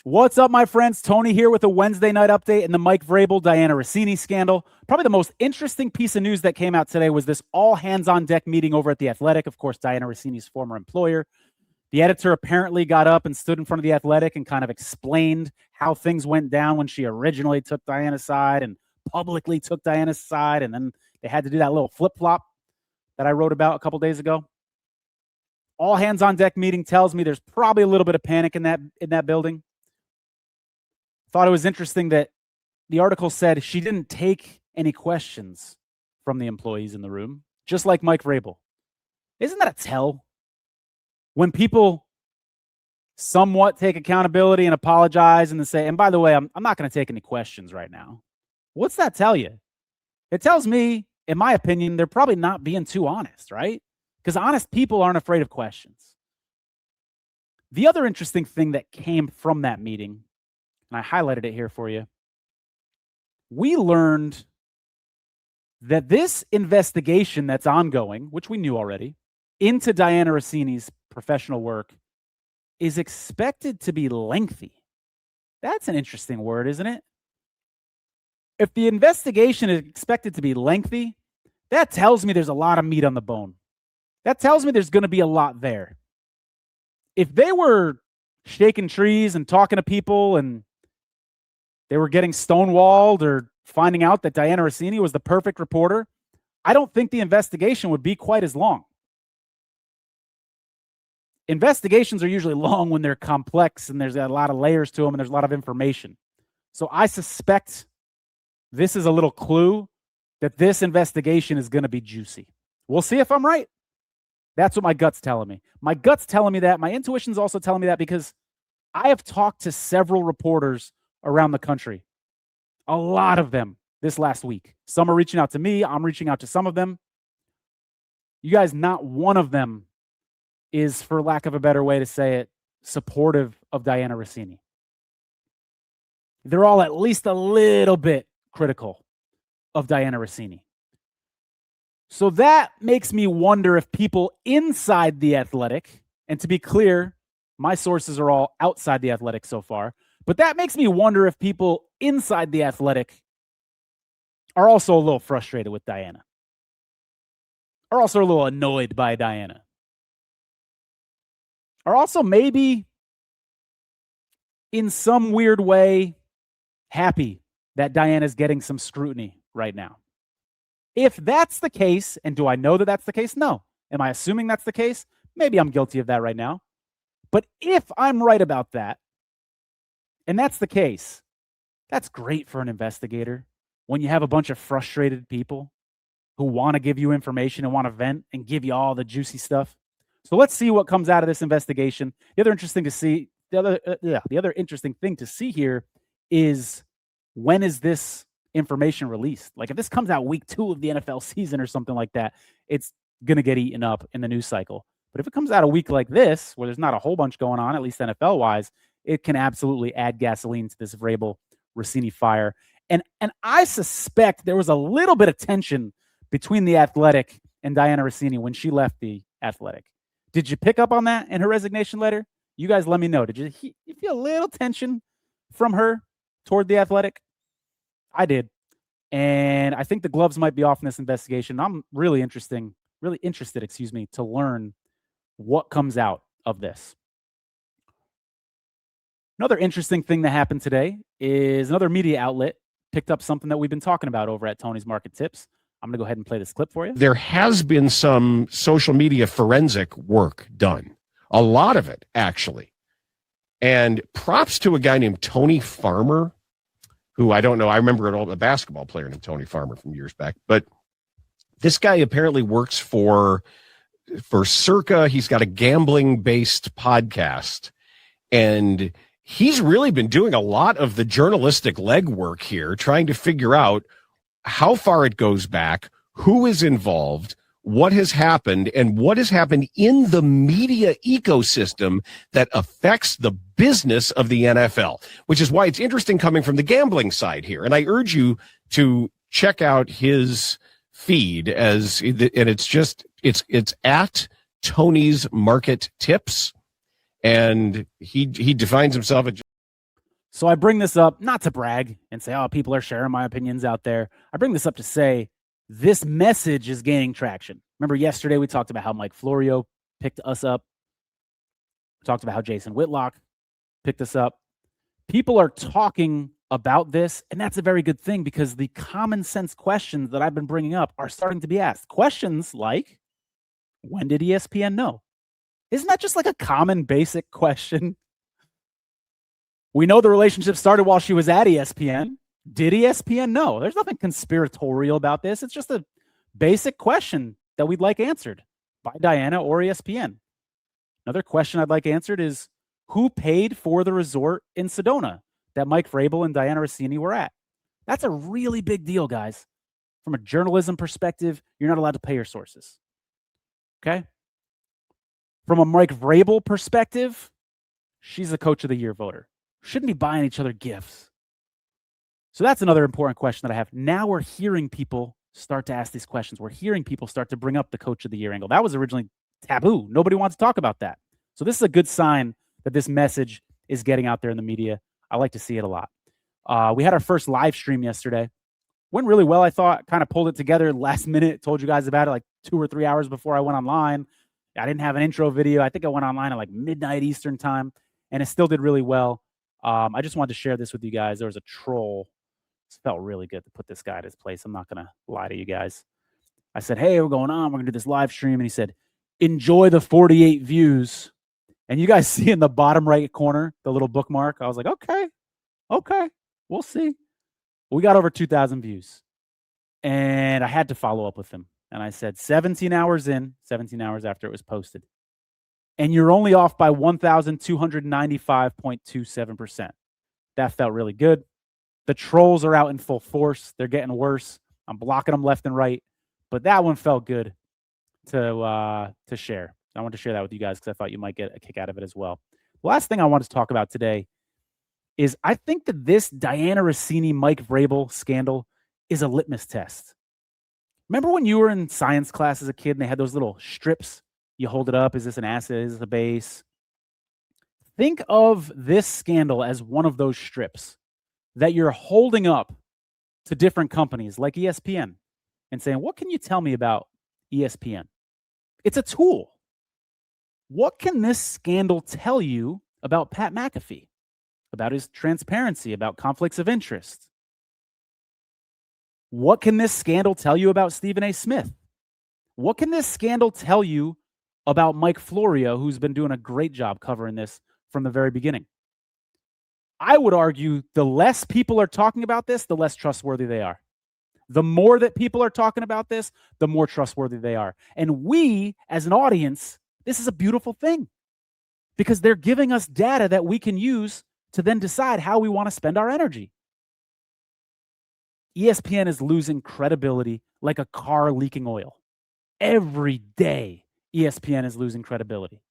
What's up, my friends? Tony here with a Wednesday night update in the Mike Vrabel, Dianna Russini scandal. Probably the most interesting piece of news that came out today was this all hands on deck meeting over at The Athletic. Of course, Dianna Russini's former employer. The editor apparently got up and stood in front of The Athletic and kind of explained how things went down when she originally took Dianna's side and publicly took Dianna's side. And then they had to do that little flip flop that I wrote about a couple days ago. All hands on deck meeting tells me there's probably a little bit of panic in that building. Thought it was interesting that the article said she didn't take any questions from the employees in the room, just like Mike Vrabel. Isn't that a tell? When people somewhat take accountability and apologize and then say, and by the way, I'm not going to take any questions right now. What's that tell you? It tells me, in my opinion, they're probably not being too honest, right? Because honest people aren't afraid of questions. The other interesting thing that came from that meeting, and I highlighted it here for you, we learned that this investigation that's ongoing, which we knew already, into Dianna Russini's professional work is expected to be lengthy. That's an interesting word, isn't it? If the investigation is expected to be lengthy, that tells me there's a lot of meat on the bone. That tells me there's going to be a lot there. If they were shaking trees and talking to people and they were getting stonewalled or finding out that Dianna Russini was the perfect reporter, I don't think the investigation would be quite as long. Investigations are usually long when they're complex and there's a lot of layers to them and there's a lot of information. So I suspect this is a little clue that this investigation is going to be juicy. We'll see if I'm right. That's what my gut's telling me. My gut's telling me that. My intuition's also telling me that because I have talked to several reporters around the country. A lot of them this last week. Some are reaching out to me. I'm reaching out to some of them. You guys, not one of them is, for lack of a better way to say it, supportive of Dianna Russini. They're all at least a little bit critical of Dianna Russini. So that makes me wonder if people inside The Athletic, and to be clear, my sources are all outside The Athletic so far, but that makes me wonder if people inside The Athletic are also a little frustrated with Dianna, are also a little annoyed by Dianna, are also maybe in some weird way happy that Dianna's getting some scrutiny right now. If that's the case, and do I know that that's the case? No. Am I assuming that's the case? Maybe I'm guilty of that right now. But if I'm right about that, and that's the case, that's great for an investigator when you have a bunch of frustrated people who want to give you information and want to vent and give you all the juicy stuff. So let's see what comes out of this investigation. The other interesting thing to see here is, when is this information released? Like, if this comes out week 2 of the NFL season or something like that, it's going to get eaten up in the news cycle. But if it comes out a week like this, where there's not a whole bunch going on, at least NFL wise, it can absolutely add gasoline to this Vrabel Russini fire. And I suspect there was a little bit of tension between The Athletic and Dianna Russini when she left The Athletic. Did you pick up on that in her resignation letter? You guys let me know. Did you feel a little tension from her toward The Athletic? I did. And I think the gloves might be off in this investigation. I'm really interested, to learn what comes out of this. Another interesting thing that happened today is another media outlet picked up something that we've been talking about over at Tony's Market Tips. I'm going to go ahead and play this clip for you. There has been some social media forensic work done. A lot of it, actually. And props to a guy named Tony Farmer, who I don't know. I remember a basketball player named Tony Farmer from years back. But this guy apparently works for Circa. He's got a gambling-based podcast. And he's really been doing a lot of the journalistic legwork here, trying to figure out how far it goes back, who is involved, what has happened, and what has happened in the media ecosystem that affects the business of the NFL, which is why it's interesting coming from the gambling side here. And I urge you to check out his feed and it's at Tony's Market Tips. And he defines himself as So I bring this up not to brag and say, oh, people are sharing my opinions out there. I bring this up to say this message is gaining traction. Remember yesterday we talked about how Mike Florio picked us up. We talked about how Jason Whitlock picked us up. People are talking about this, and that's a very good thing because the common sense questions that I've been bringing up are starting to be asked. Questions like, when did ESPN know? Isn't that just like a common basic question? We know the relationship started while she was at ESPN. Did ESPN know? There's nothing conspiratorial about this. It's just a basic question that we'd like answered by Dianna or ESPN. Another question I'd like answered is, who paid for the resort in Sedona that Mike Vrabel and Dianna Russini were at? That's a really big deal, guys. From a journalism perspective, you're not allowed to pay your sources. Okay? From a Mike Vrabel perspective, she's a Coach of the Year voter. Shouldn't be buying each other gifts. So that's another important question that I have. Now we're hearing people start to ask these questions. We're hearing people start to bring up the Coach of the Year angle. That was originally taboo. Nobody wants to talk about that. So this is a good sign that this message is getting out there in the media. I like to see it a lot. We had our first live stream yesterday. Went really well, I thought. Kind of pulled it together last minute. Told you guys about it like 2 or 3 hours before I went online. I didn't have an intro video. I think I went online at like midnight Eastern time, and it still did really well. I just wanted to share this with you guys. There was a troll. It felt really good to put this guy at his place. I'm not going to lie to you guys. I said, hey, we're going on. We're going to do this live stream. And he said, enjoy the 48 views. And you guys see in the bottom right corner, the little bookmark. I was like, okay, we'll see. We got over 2,000 views. And I had to follow up with him. And I said, 17 hours in, 17 hours after it was posted. And you're only off by 1,295.27%. That felt really good. The trolls are out in full force. They're getting worse. I'm blocking them left and right. But that one felt good to share. I wanted to share that with you guys because I thought you might get a kick out of it as well. The last thing I wanted to talk about today is I think that this Dianna Russini, Mike Vrabel scandal is a litmus test. Remember when you were in science class as a kid and they had those little strips? You hold it up. Is this an acid? Is this a base? Think of this scandal as one of those strips that you're holding up to different companies like ESPN and saying, what can you tell me about ESPN? It's a tool. What can this scandal tell you about Pat McAfee, about his transparency, about conflicts of interest? What can this scandal tell you about Stephen A. Smith? What can this scandal tell you about Mike Florio, who's been doing a great job covering this from the very beginning? I would argue the less people are talking about this, the less trustworthy they are. The more that people are talking about this, the more trustworthy they are. And we, as an audience, this is a beautiful thing because they're giving us data that we can use to then decide how we want to spend our energy. ESPN is losing credibility like a car leaking oil. Every day, ESPN is losing credibility.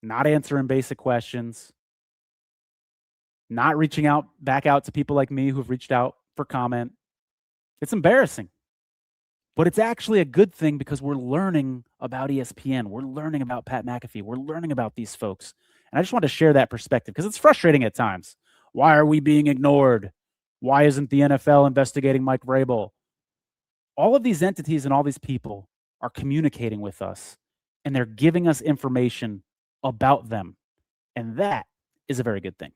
Not answering basic questions. Not reaching back out to people like me who've reached out for comment. It's embarrassing. But it's actually a good thing because we're learning about ESPN. We're learning about Pat McAfee. We're learning about these folks. And I just want to share that perspective because it's frustrating at times. Why are we being ignored? Why isn't the NFL investigating Mike Vrabel? All of these entities and all these people are communicating with us, and they're giving us information about them. And that is a very good thing.